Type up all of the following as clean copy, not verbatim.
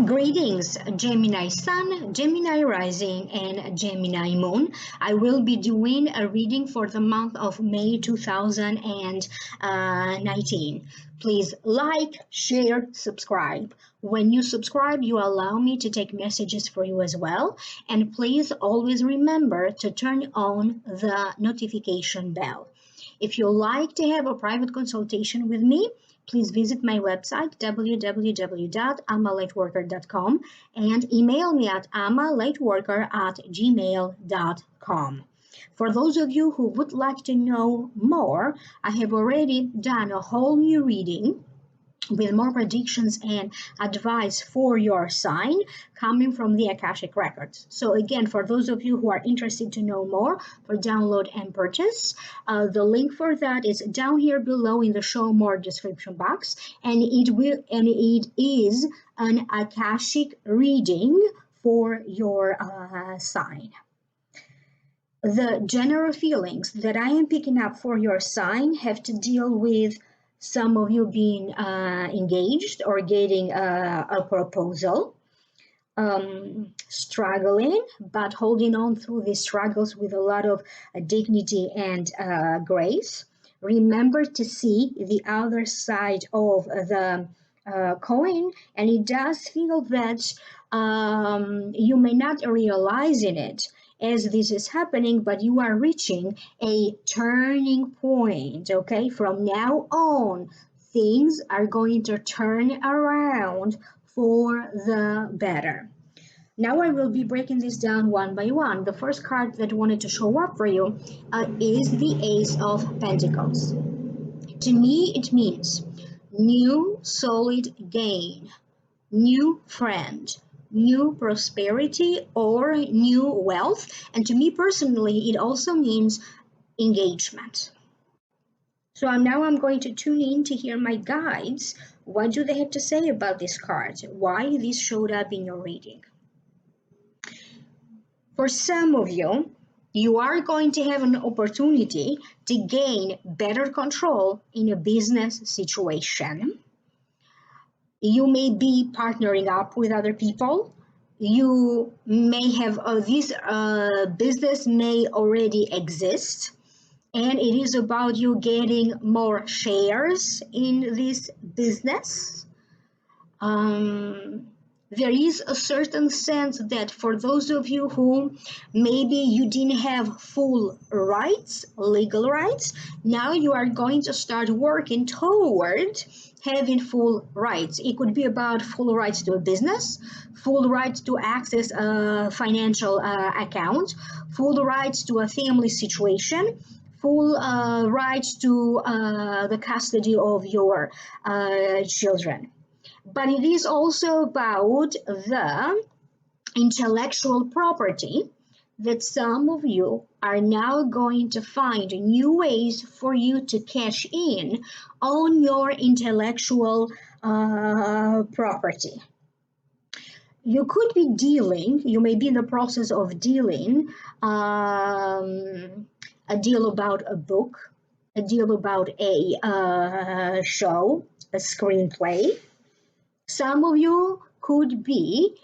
Greetings, Gemini Sun, Gemini Rising, and Gemini Moon. I will be doing a reading for the month of May 2019. Please like, share, subscribe. When you subscribe, you allow me to take messages for you as well. And please always remember to turn on the notification bell. If you like to have a private consultation with me, please visit my website www.amalightworker.com and email me at amalightworker@gmail.com. For those of you who would like to know more, I have already done a whole new reading with more predictions and advice for your sign coming from the Akashic Records. So again, for those of you who are interested to know more, for download and purchase, the link for that is down here below in the show more description box, and it is an Akashic reading for your sign. The general feelings that I am picking up for your sign have to deal with some of you being engaged or getting a proposal, struggling, but holding on through these struggles with a lot of dignity and grace. Remember to see the other side of the coin, and it does feel that you may not realize it as this is happening, but you are reaching a turning point. Okay, from now on, things are going to turn around for the better. Now I will be breaking this down one by one. The first card that wanted to show up for you is the Ace of Pentacles. To me, it means new solid gain, new friend, new prosperity, or new wealth. And to me personally, it also means engagement. So now I'm going to tune in to hear my guides. What do they have to say about this card? Why this showed up in your reading? For some of you, you are going to have an opportunity to gain better control in a business situation. You may be partnering up with other people. You may have this business may already exist, and it is about you getting more shares in this business. There is a certain sense that for those of you who maybe you didn't have full rights, legal rights, now you are going to start working toward having full rights. It could be about full rights to a business, full rights to access a financial account, full rights to a family situation, full rights to the custody of your children. But it is also about the intellectual property that some of you are now going to find new ways for you to cash in on your intellectual property. You could be dealing, you may be in the process of dealing a deal about a book, a deal about a show, a screenplay. Some of you could be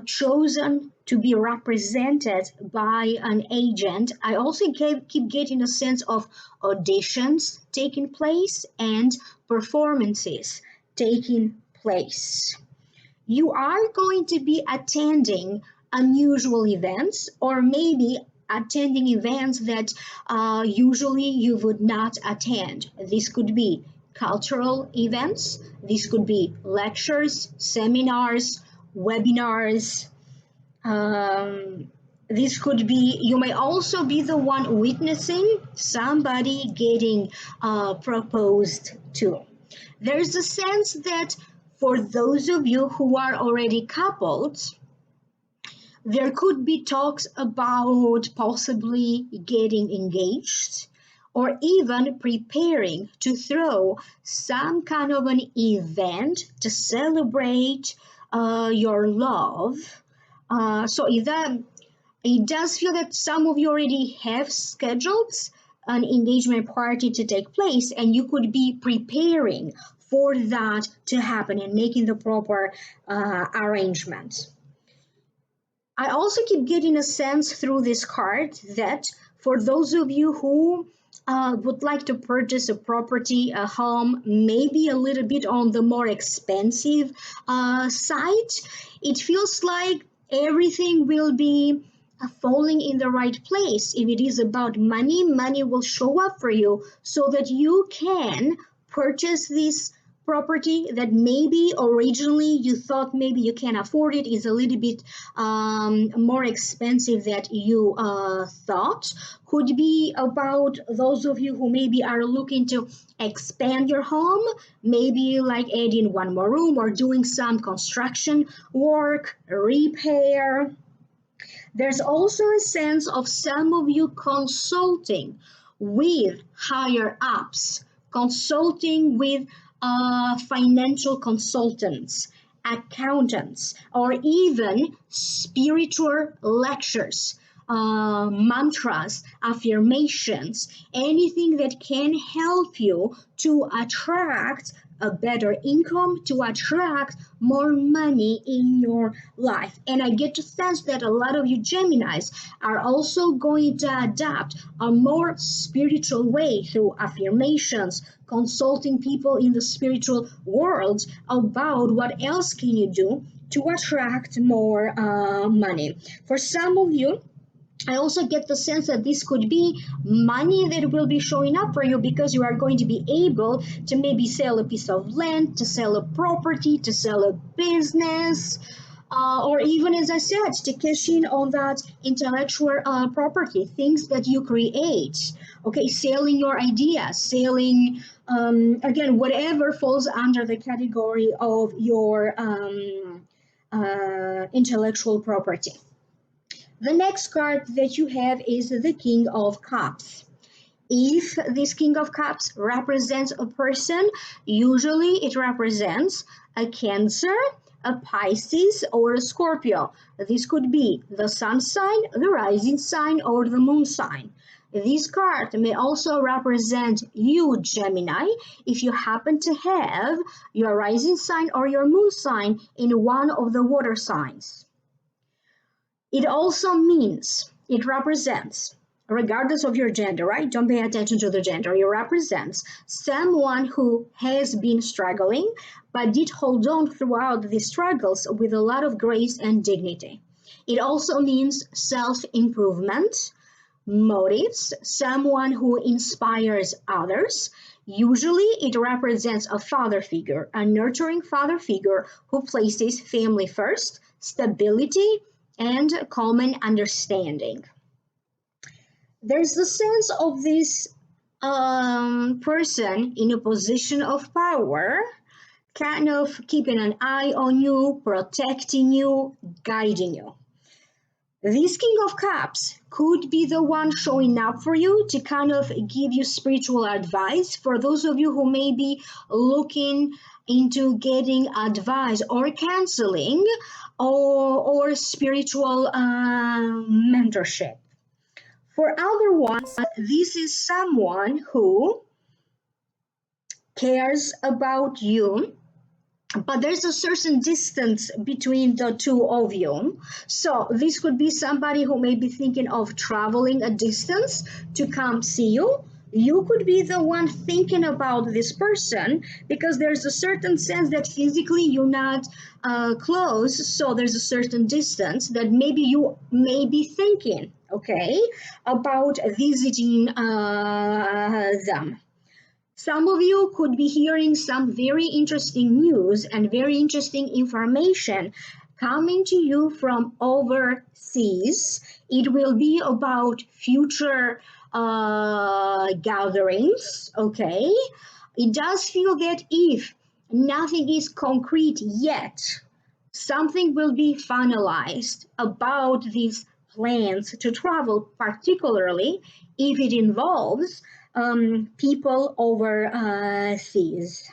chosen to be represented by an agent. I also keep getting a sense of auditions taking place and performances taking place. You are going to be attending unusual events, or maybe attending events that usually you would not attend. This could be cultural events, this could be lectures, seminars, webinars. This could be, you may also be the one witnessing somebody getting proposed to. There's a sense that for those of you who are already coupled, there could be talks about possibly getting engaged, or even preparing to throw some kind of an event to celebrate your love. So if that it does feel that some of you already have scheduled an engagement party to take place, and you could be preparing for that to happen and making the proper arrangements. I also keep getting a sense through this card that for those of you who would like to purchase a property, a home, maybe a little bit on the more expensive side, it feels like everything will be falling in the right place. If it is about money, money will show up for you so that you can purchase this property that maybe originally you thought maybe you can afford it is a little bit more expensive than you thought. Could be about those of you who maybe are looking to expand your home, maybe like adding one more room or doing some construction work, repair. There's also a sense of some of you consulting with higher ups, consulting with financial consultants, accountants, or even spiritual lectures, mantras, affirmations, anything that can help you to attract a better income, to attract more money in your life. And I get to sense that a lot of you Geminis are also going to adapt a more spiritual way through affirmations, consulting people in the spiritual world about what else can you do to attract more money. For some of you, I also get the sense that this could be money that will be showing up for you because you are going to be able to maybe sell a piece of land, to sell a property, to sell a business, or even, as I said, to cash in on that intellectual property, things that you create. Okay, selling your ideas, selling, again, whatever falls under the category of your intellectual property. The next card that you have is the King of Cups. If this King of Cups represents a person, usually it represents a Cancer, a Pisces, or a Scorpio. This could be the sun sign, the rising sign, or the moon sign. This card may also represent you, Gemini, if you happen to have your rising sign or your moon sign in one of the water signs. It also means, it represents, regardless of your gender, right? Don't pay attention to the gender. It represents someone who has been struggling, but did hold on throughout the struggles with a lot of grace and dignity. It also means self-improvement, motives, someone who inspires others. Usually it represents a father figure, a nurturing father figure who places family first, stability, and common understanding. There's the sense of this person in a position of power, kind of keeping an eye on you, protecting you, guiding you. This King of Cups could be the one showing up for you to kind of give you spiritual advice. For those of you who may be looking into getting advice or counseling or spiritual mentorship. For other ones, this is someone who cares about you, but there's a certain distance between the two of you. So this could be somebody who may be thinking of traveling a distance to come see you. You could be the one thinking about this person because there's a certain sense that physically you're not close, so there's a certain distance that maybe you may be thinking, okay, about visiting them. Some of you could be hearing some very interesting news and very interesting information coming to you from overseas. It will be about future gatherings, okay? It does feel that if nothing is concrete yet, something will be finalized about these plans to travel, particularly if it involves people overseas.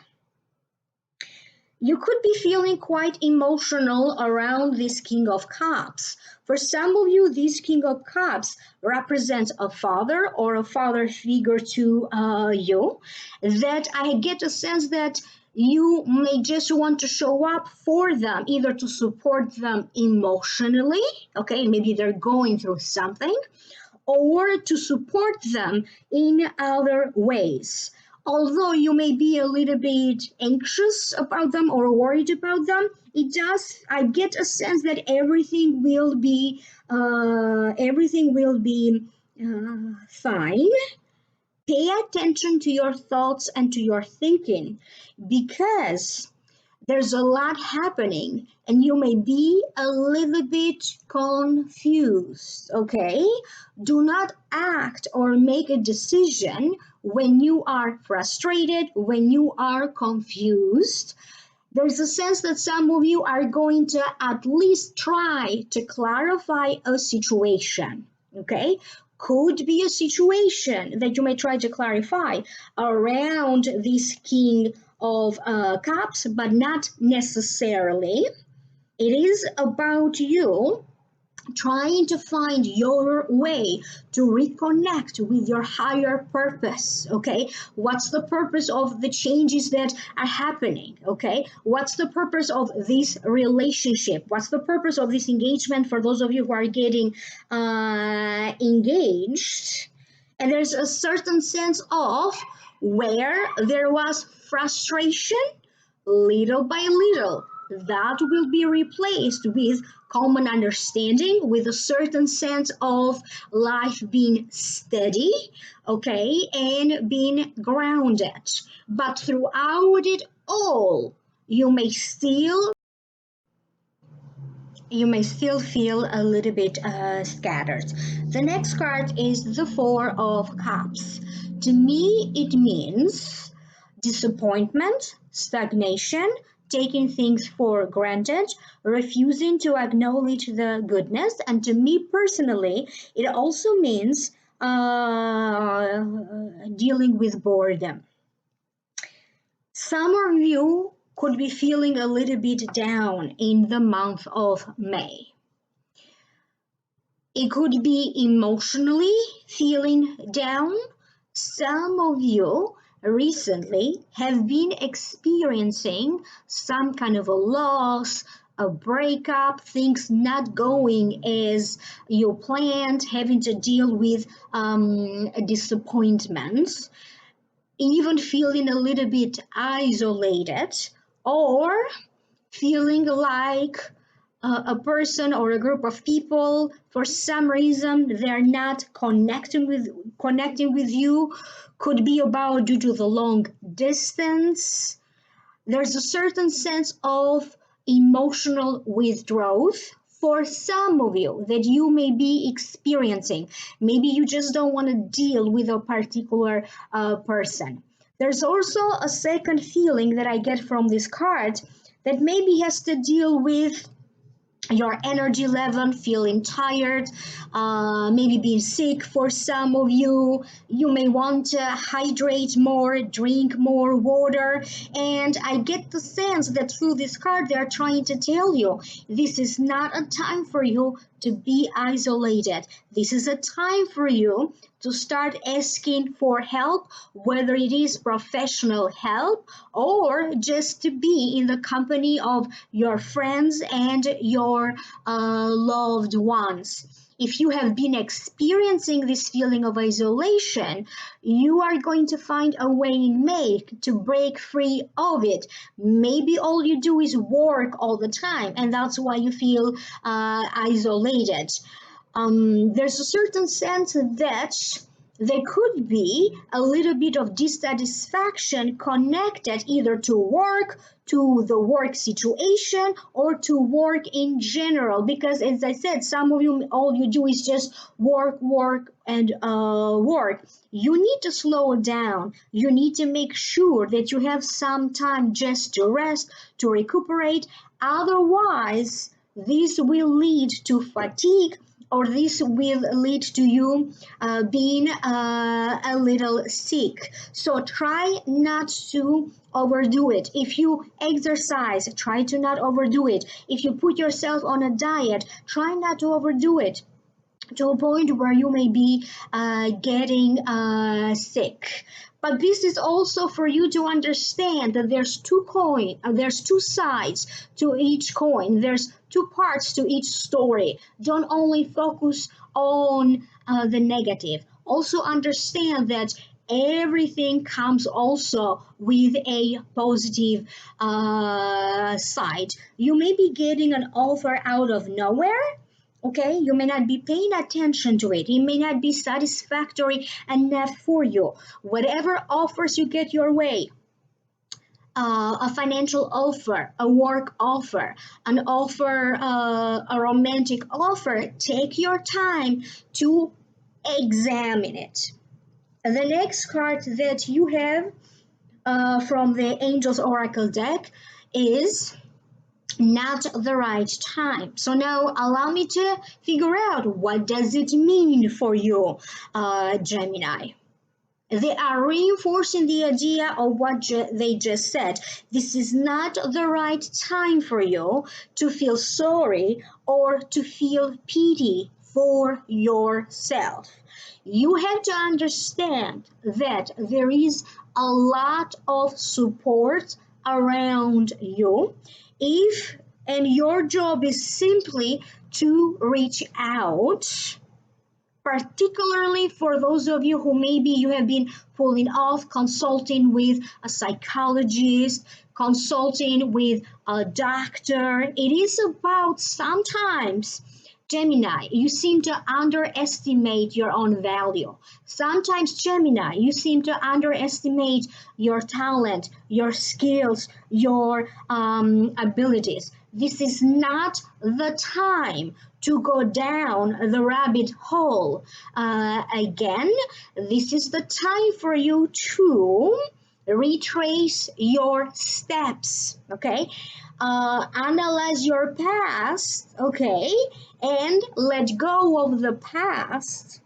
You could be feeling quite emotional around this King of Cups. For some of you, this King of Cups represents a father or a father figure to you, that I get a sense that you may just want to show up for them, either to support them emotionally, okay, maybe they're going through something, or to support them in other ways. Although you may be a little bit anxious about them or worried about them, I get a sense that everything will be fine. Pay attention to your thoughts and to your thinking, because there's a lot happening and you may be a little bit confused, okay? Do not act or make a decision when you are frustrated, when you are confused. There's a sense that some of you are going to at least try to clarify a situation, okay? Could be a situation that you may try to clarify around this King of Cups, but not necessarily. It is about you trying to find your way to reconnect with your higher purpose. Okay, what's the purpose of the changes that are happening? Okay, what's the purpose of this relationship? What's the purpose of this engagement for those of you who are getting engaged? And there's a certain sense of where there was frustration, little by little, that will be replaced with common understanding, with a certain sense of life being steady, okay, and being grounded. But throughout it all, you may still feel a little bit scattered. The next card is the Four of Cups. To me, it means disappointment, stagnation, taking things for granted, refusing to acknowledge the goodness. And to me personally, it also means dealing with boredom. Some of you could be feeling a little bit down in the month of May. It could be emotionally feeling down. Some of you recently have been experiencing some kind of a loss, a breakup, things not going as you planned, having to deal with disappointments, even feeling a little bit isolated, or feeling like a person or a group of people, for some reason they're not connecting with you. Could be about due to the long distance. There's a certain sense of emotional withdrawal for some of you that you may be experiencing. Maybe you just don't want to deal with a particular person. There's also a second feeling that I get from this card that maybe has to deal with your energy level, feeling tired, maybe being sick for some of you. You may want to hydrate more, drink more water. And I get the sense that through this card, they're trying to tell you this is not a time for you to be isolated. This is a time for you to start asking for help, whether it is professional help or just to be in the company of your friends and your loved ones. If you have been experiencing this feeling of isolation, you are going to find a way in May to break free of it. Maybe all you do is work all the time, and that's why you feel isolated. There's a certain sense that there could be a little bit of dissatisfaction connected either to work, to the work situation, or to work in general. Because as I said, some of you, all you do is just work, and work. You need to slow down. You need to make sure that you have some time just to rest, to recuperate. Otherwise, this will lead to fatigue, or this will lead to you being a little sick. So try not to overdo it. If you exercise, try to not overdo it. If you put yourself on a diet, try not to overdo it to a point where you may be getting sick. But this is also for you to understand that there's two sides to each coin. There's two parts to each story. Don't only focus on the negative. Also understand that everything comes also with a positive side. You may be getting an offer out of nowhere. Okay, you may not be paying attention to it. It may not be satisfactory enough for you. Whatever offers you get your way, a financial offer, a work offer, an offer, a romantic offer, take your time to examine it. The next card that you have from the Angels Oracle deck is not the right time. So now allow me to figure out what does it mean for you, Gemini. They are reinforcing the idea of what they just said. This is not the right time for you to feel sorry or to feel pity for yourself. You have to understand that there is a lot of support around you. If and your job is simply to reach out, particularly for those of you who maybe you have been pulling off consulting with a psychologist, consulting with a doctor. It is about sometimes, Gemini, you seem to underestimate your own value. Sometimes, Gemini, you seem to underestimate your talent, your skills, your abilities. This is not the time to go down the rabbit hole. Again, this is the time for you to retrace your steps, okay? Analyze your past, okay? And let go of the past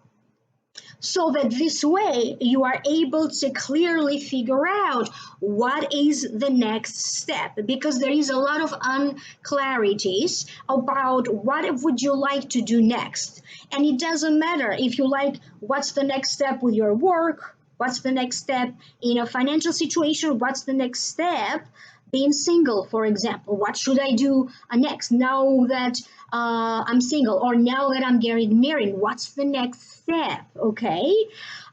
so that this way you are able to clearly figure out what is the next step, because there is a lot of unclarities about what would you like to do next. And it doesn't matter if you like what's the next step with your work, what's the next step in a financial situation, what's the next step being single, for example. What should I do next now that I'm single, or now that I'm getting married? What's the next step? Okay,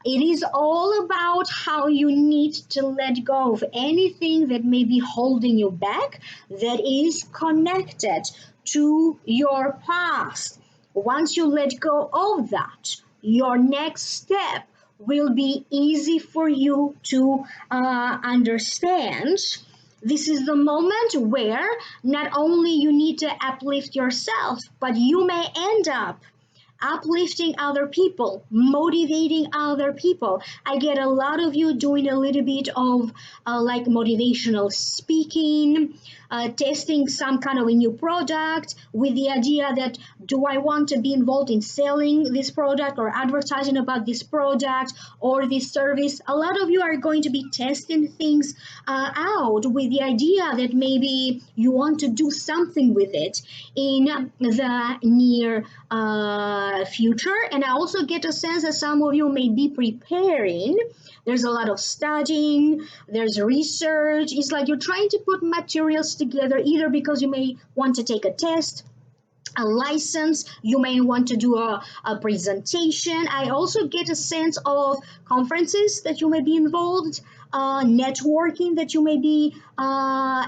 it is all about how you need to let go of anything that may be holding you back that is connected to your past. Once you let go of that, your next step will be easy for you to understand. This is the moment where not only you need to uplift yourself, but you may end up uplifting other people, motivating other people. I get a lot of you doing a little bit of like motivational speaking, testing some kind of a new product with the idea that do I want to be involved in selling this product or advertising about this product or this service. A lot of you are going to be testing things out with the idea that maybe you want to do something with it in the near future. And I also get a sense that some of you may be preparing. There's a lot of studying, there's research. It's like you're trying to put materials together, either because you may want to take a test, a license, you may want to do a presentation. I also get a sense of conferences that you may be involved, networking that you may be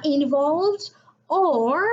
involved, or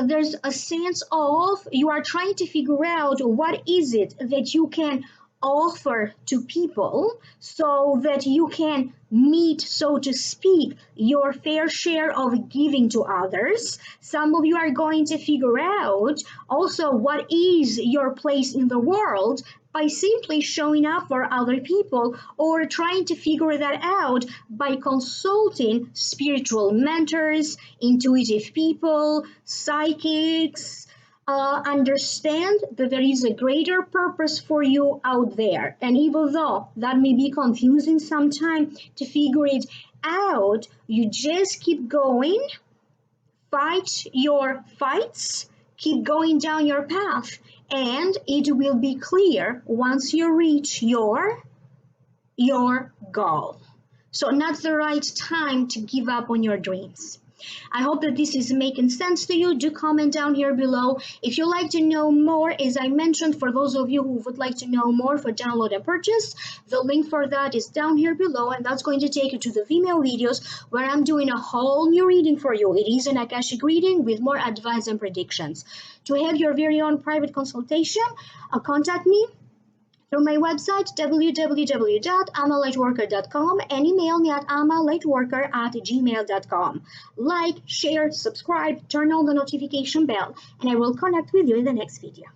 there's a sense of you are trying to figure out what is it that you can offer to people so that you can meet, so to speak, your fair share of giving to others. Some of you are going to figure out also what is your place in the world by simply showing up for other people, or trying to figure that out by consulting spiritual mentors, intuitive people, psychics, Understand that there is a greater purpose for you out there. And even though that may be confusing sometimes to figure it out, you just keep going, fight your fights, keep going down your path, and it will be clear once you reach your goal. So not the right time to give up on your dreams. I hope that this is making sense to you. Do comment down here below. If you'd like to know more, as I mentioned, for those of you who would like to know more for download and purchase, the link for that is down here below, and that's going to take you to the Vimeo videos where I'm doing a whole new reading for you. It is an Akashic reading with more advice and predictions. To have your very own private consultation, contact me through my website www.amalightworker.com and email me at amalightworker@gmail.com. Like, share, subscribe, turn on the notification bell, and I will connect with you in the next video.